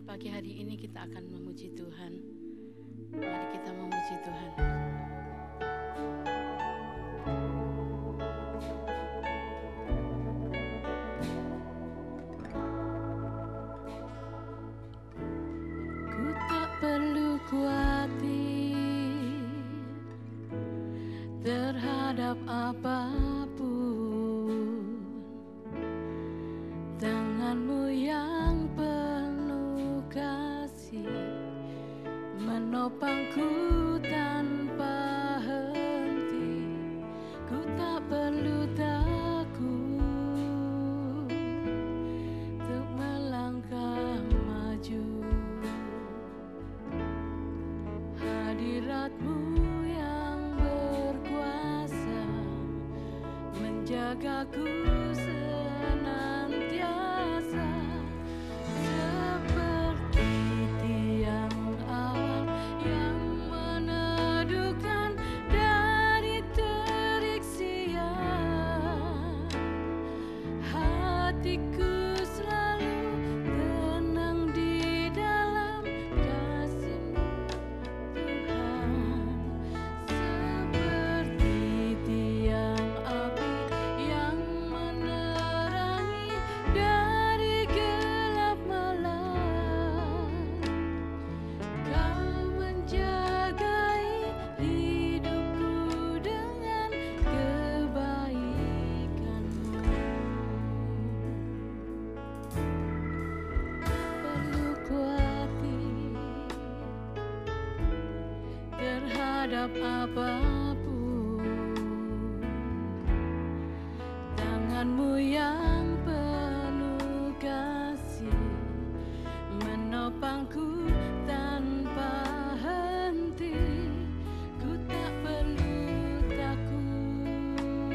Pagi hari ini kita akan memuji Tuhan. Mari kita memuji Tuhan. Ku tak perlu khawatir terhadap apapun. Tanganmu yang penuh kasih menopangku tanpa henti. Ku tak perlu takut untuk melangkah maju. Hadiratmu yang berkuasa menjagaku senantiasa, seperti tiang awan yang meneduhkan dari terik siang. Hatiku selalu tenang di dalam kasih-Mu, Tuhan, seperti tiang api yang menerangi dari gelap malam. Kau menjagai hidupku dengan kebaikan-Mu. Perlu khawatir terhadap apapun. Tangan-Mu yang penuh kasih menopangku tanpa henti. Ku tak perlu takut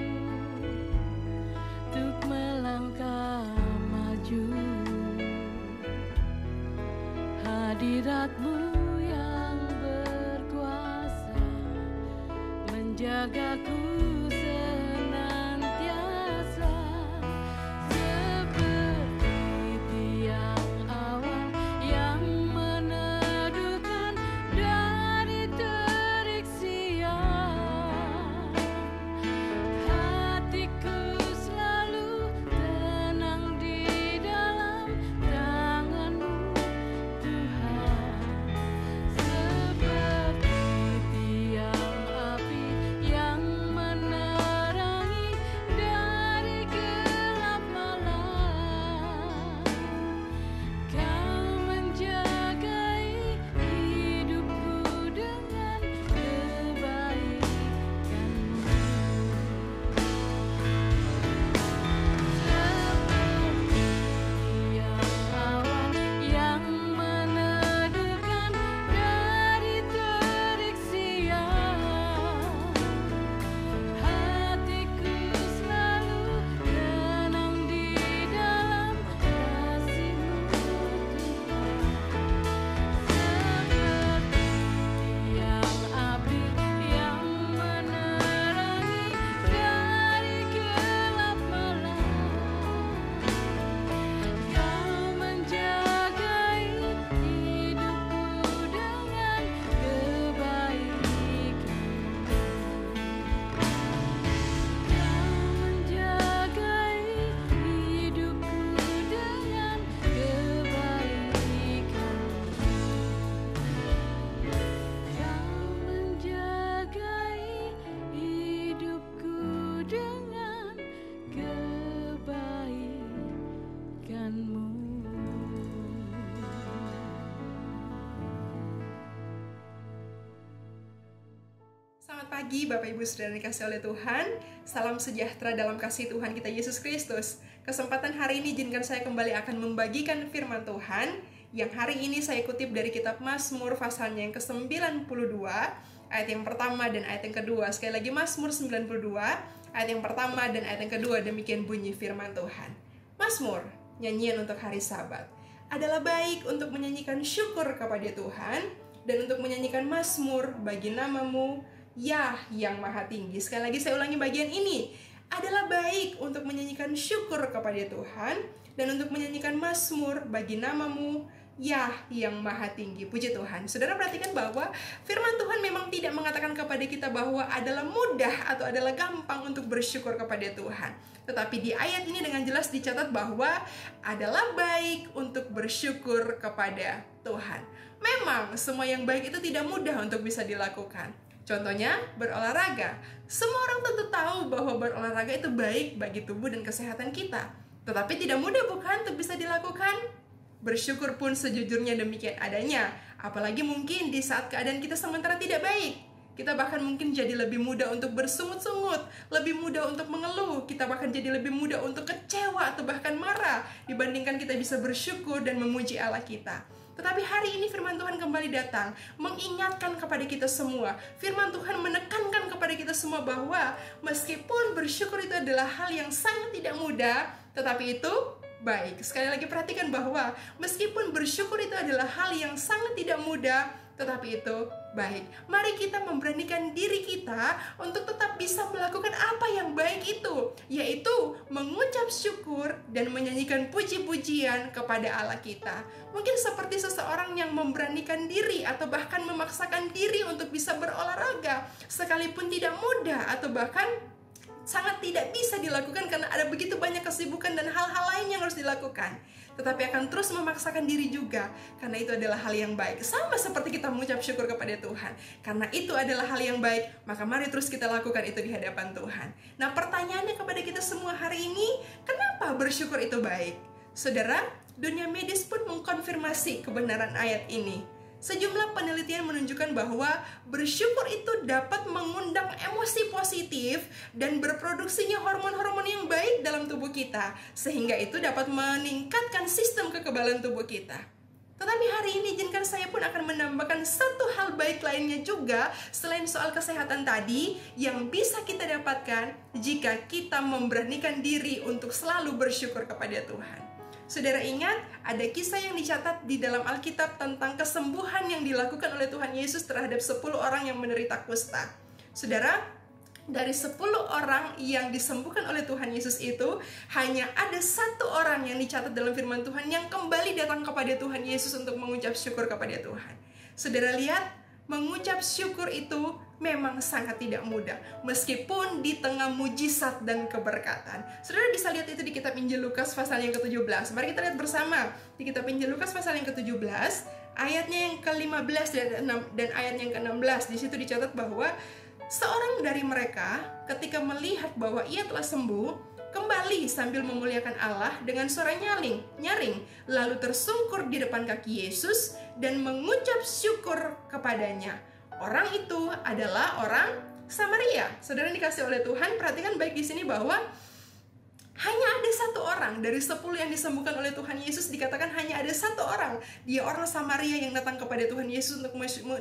untuk melangkah maju. Hadirat-Mu yang berkuasa menjagaku senantiasa, seperti tiang awan yang meneduhkan dari terik siang. Hatiku selalu tenang di dalam tangan-Mu, Tuhan, seperti tiang api yang menerangi dari gelap malam. Kau menjagai hidupku dengan kebaikan-Mu, seperti tiang awan yang meneduhkan dari terik siang. Hatiku selalu tenang di dalam kasih-Mu, Tuhan, seperti tiang api yang menerangi dari gelap malam. Kau menjagai hidupku dengan kebaikan-Mu. Kau menjagai hidupku dengan kebaikan-Mu. Kau menjagai hidupku dengan kebaikan-Mu. Selamat pagi Bapak Ibu Saudara yang dikasihi oleh Tuhan. Salam sejahtera dalam kasih Tuhan kita Yesus Kristus. Kesempatan hari ini izinkan saya kembali akan membagikan firman Tuhan yang hari ini saya kutip dari kitab Mazmur pasalnya yang ke-92 ayat yang pertama dan ayat yang kedua. Sekali lagi Mazmur 92 ayat yang pertama dan ayat yang kedua. Demikian bunyi firman Tuhan. Mazmur, nyanyian untuk hari Sabat, adalah baik untuk menyanyikan syukur kepada Tuhan dan untuk menyanyikan mazmur bagi nama-Mu, Yah yang Maha Tinggi. Sekali lagi saya ulangi bagian ini. Adalah baik untuk menyanyikan syukur kepada Tuhan dan untuk menyanyikan mazmur bagi nama-Mu, Yah yang maha tinggi. Puji Tuhan. Saudara perhatikan bahwa firman Tuhan memang tidak mengatakan kepada kita bahwa adalah mudah atau adalah gampang untuk bersyukur kepada Tuhan. Tetapi di ayat ini dengan jelas dicatat bahwa adalah baik untuk bersyukur kepada Tuhan. Memang semua yang baik itu tidak mudah untuk bisa dilakukan. Contohnya berolahraga. Semua orang tentu tahu bahwa berolahraga itu baik bagi tubuh dan kesehatan kita. Tetapi tidak mudah bukan untuk bisa dilakukan? Bersyukur pun sejujurnya demikian adanya. Apalagi mungkin di saat keadaan kita sementara tidak baik. Kita bahkan mungkin jadi lebih mudah untuk bersungut-sungut, lebih mudah untuk mengeluh, kita bahkan jadi lebih mudah untuk kecewa atau bahkan marah dibandingkan kita bisa bersyukur dan memuji Allah kita. Tetapi hari ini firman Tuhan kembali datang, mengingatkan kepada kita semua. Firman Tuhan menekankan kepada kita semua bahwa meskipun bersyukur itu adalah hal yang sangat tidak mudah, tetapi itu baik. Sekali lagi perhatikan bahwa meskipun bersyukur itu adalah hal yang sangat tidak mudah, tetapi itu baik. Mari kita memberanikan diri kita untuk tetap bisa melakukan apa yang baik itu, yaitu mengucap syukur dan menyanyikan puji-pujian kepada Allah kita. Mungkin seperti seseorang yang memberanikan diri atau bahkan memaksakan diri untuk bisa berolahraga, sekalipun tidak mudah atau bahkan sangat tidak bisa dilakukan karena ada begitu banyak kesibukan dan hal-hal lain yang harus dilakukan. Tetapi akan terus memaksakan diri juga, karena itu adalah hal yang baik. Sama seperti kita mengucap syukur kepada Tuhan. Karena itu adalah hal yang baik, maka mari terus kita lakukan itu di hadapan Tuhan. Nah, pertanyaannya kepada kita semua hari ini, kenapa bersyukur itu baik? Saudara, dunia medis pun mengkonfirmasi kebenaran ayat ini. Sejumlah penelitian menunjukkan bahwa bersyukur itu dapat mengundang emosi positif dan berproduksinya hormon-hormon yang baik dalam tubuh kita, sehingga itu dapat meningkatkan sistem kekebalan tubuh kita. Tetapi hari ini izinkan saya pun akan menambahkan satu hal baik lainnya juga selain soal kesehatan tadi yang bisa kita dapatkan jika kita memberanikan diri untuk selalu bersyukur kepada Tuhan. Saudara ingat, ada kisah yang dicatat di dalam Alkitab tentang kesembuhan yang dilakukan oleh Tuhan Yesus terhadap 10 orang yang menderita kusta. Saudara, dari 10 orang yang disembuhkan oleh Tuhan Yesus itu, hanya ada 1 orang yang dicatat dalam firman Tuhan yang kembali datang kepada Tuhan Yesus untuk mengucap syukur kepada Tuhan. Saudara lihat, mengucap syukur itu memang sangat tidak mudah, meskipun di tengah mujizat dan keberkatan. Saudara bisa lihat itu di kitab Injil Lukas pasal yang ke-17. Mari kita lihat bersama di kitab Injil Lukas pasal yang ke-17, ayatnya yang ke-15 dan ayat yang ke-16. Di situ dicatat bahwa seorang dari mereka ketika melihat bahwa ia telah sembuh, kembali sambil memuliakan Allah dengan suara nyaring, lalu tersungkur di depan kaki Yesus dan mengucap syukur kepadanya. Orang itu adalah orang Samaria. Saudara dikasih oleh Tuhan, perhatikan baik di sini bahwa hanya ada 1 orang dari 10 yang disembuhkan oleh Tuhan Yesus, dikatakan hanya ada 1 orang. Dia orang Samaria yang datang kepada Tuhan Yesus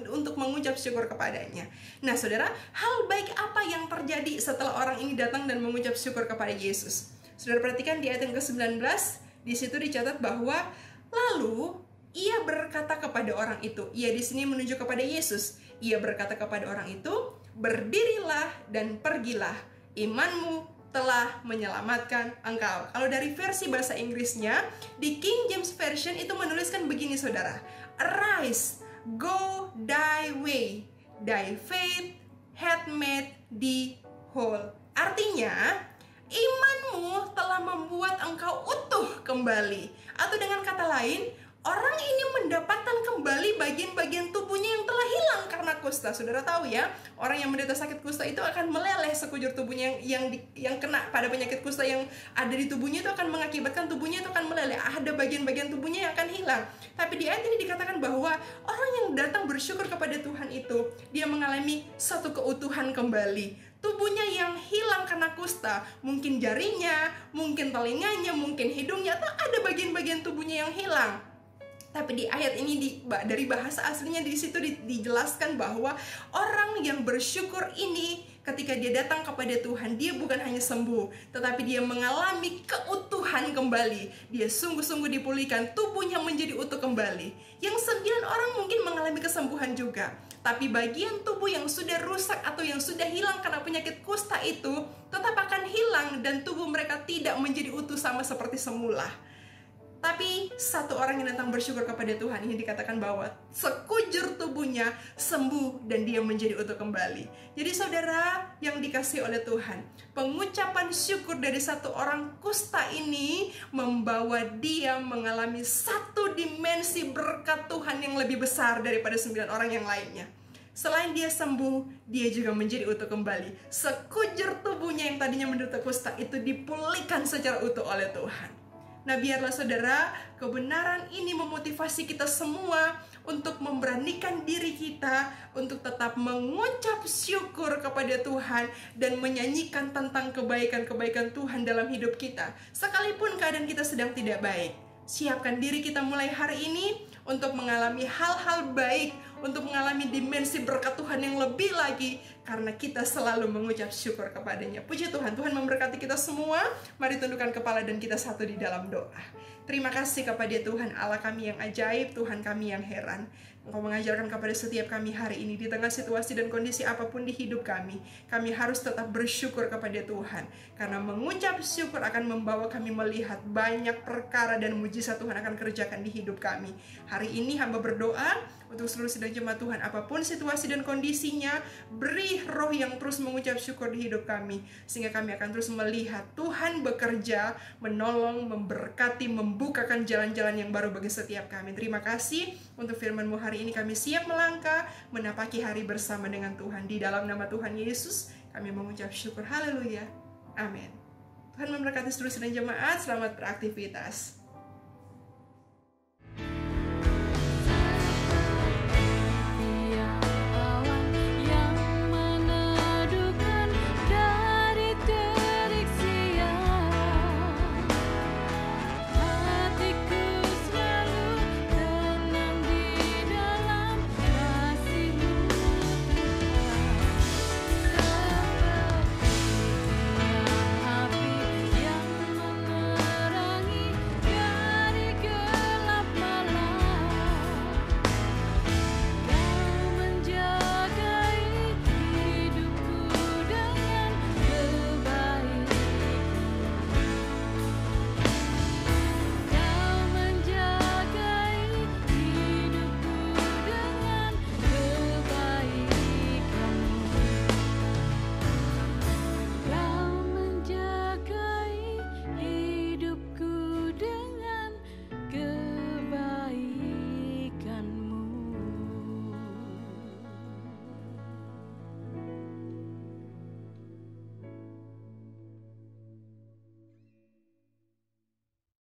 untuk mengucap syukur kepadanya. Nah saudara, hal baik apa yang terjadi setelah orang ini datang dan mengucap syukur kepada Yesus? Saudara perhatikan di ayat yang ke-19, di situ dicatat bahwa lalu ia berkata kepada orang itu, ia di sini menunjuk kepada Yesus. Ia berkata kepada orang itu, berdirilah dan pergilah, imanmu telah menyelamatkan engkau. Kalau dari versi bahasa Inggrisnya, di King James Version itu menuliskan begini saudara, arise, go thy way, thy faith hath made thee whole. Artinya, imanmu telah membuat engkau utuh kembali. Atau dengan kata lain, orang ini mendapatkan kembali bagian-bagian tubuhnya yang telah hilang karena kusta. Saudara tahu ya, orang yang menderita sakit kusta itu akan meleleh sekujur tubuhnya yang kena pada penyakit kusta yang ada di tubuhnya itu akan mengakibatkan tubuhnya itu akan meleleh. Ada bagian-bagian tubuhnya yang akan hilang. Tapi di ayat ini dikatakan bahwa orang yang datang bersyukur kepada Tuhan itu, dia mengalami satu keutuhan kembali. Tubuhnya yang hilang karena kusta, mungkin jarinya, mungkin telinganya, mungkin hidungnya, atau ada bagian-bagian tubuhnya yang hilang. Tapi di ayat ini dari bahasa aslinya di situ dijelaskan bahwa orang yang bersyukur ini ketika dia datang kepada Tuhan, dia bukan hanya sembuh, tetapi dia mengalami keutuhan kembali. Dia sungguh-sungguh dipulihkan, tubuhnya menjadi utuh kembali. Yang 9 orang mungkin mengalami kesembuhan juga, tapi bagian tubuh yang sudah rusak atau yang sudah hilang karena penyakit kusta itu tetap akan hilang dan tubuh mereka tidak menjadi utuh sama seperti semula. Tapi satu orang yang datang bersyukur kepada Tuhan, ini dikatakan bahwa sekujur tubuhnya sembuh dan dia menjadi utuh kembali. Jadi saudara yang dikasihi oleh Tuhan, pengucapan syukur dari satu orang kusta ini membawa dia mengalami satu dimensi berkat Tuhan yang lebih besar daripada 9 orang yang lainnya. Selain dia sembuh, dia juga menjadi utuh kembali. Sekujur tubuhnya yang tadinya menderita kusta itu dipulihkan secara utuh oleh Tuhan. Nah, biarlah saudara, kebenaran ini memotivasi kita semua untuk memberanikan diri kita untuk tetap mengucap syukur kepada Tuhan dan menyanyikan tentang kebaikan-kebaikan Tuhan dalam hidup kita. Sekalipun keadaan kita sedang tidak baik, siapkan diri kita mulai hari ini untuk mengalami hal-hal baik, untuk mengalami dimensi berkat Tuhan yang lebih lagi, karena kita selalu mengucap syukur kepadanya. Puji Tuhan, Tuhan memberkati kita semua. Mari tundukkan kepala dan kita satu di dalam doa. Terima kasih kepada Tuhan Allah kami yang ajaib, Tuhan kami yang heran. Engkau mengajarkan kepada setiap kami hari ini, di tengah situasi dan kondisi apapun di hidup kami harus tetap bersyukur kepada Tuhan. Karena mengucap syukur akan membawa kami melihat banyak perkara dan mujizat Tuhan akan kerjakan di hidup kami. Hari ini hamba berdoa untuk seluruh sidang jemaat Tuhan, apapun situasi dan kondisinya, beri roh yang terus mengucap syukur di hidup kami, sehingga kami akan terus melihat Tuhan bekerja, menolong, memberkati, membukakan jalan-jalan yang baru bagi setiap kami. Terima kasih untuk firman-Mu hari ini. Kami siap melangkah, menapaki hari bersama dengan Tuhan. Di dalam nama Tuhan Yesus, kami mengucap syukur. Haleluya. Amin. Tuhan memberkati seluruh sidang jemaat. Selamat beraktivitas.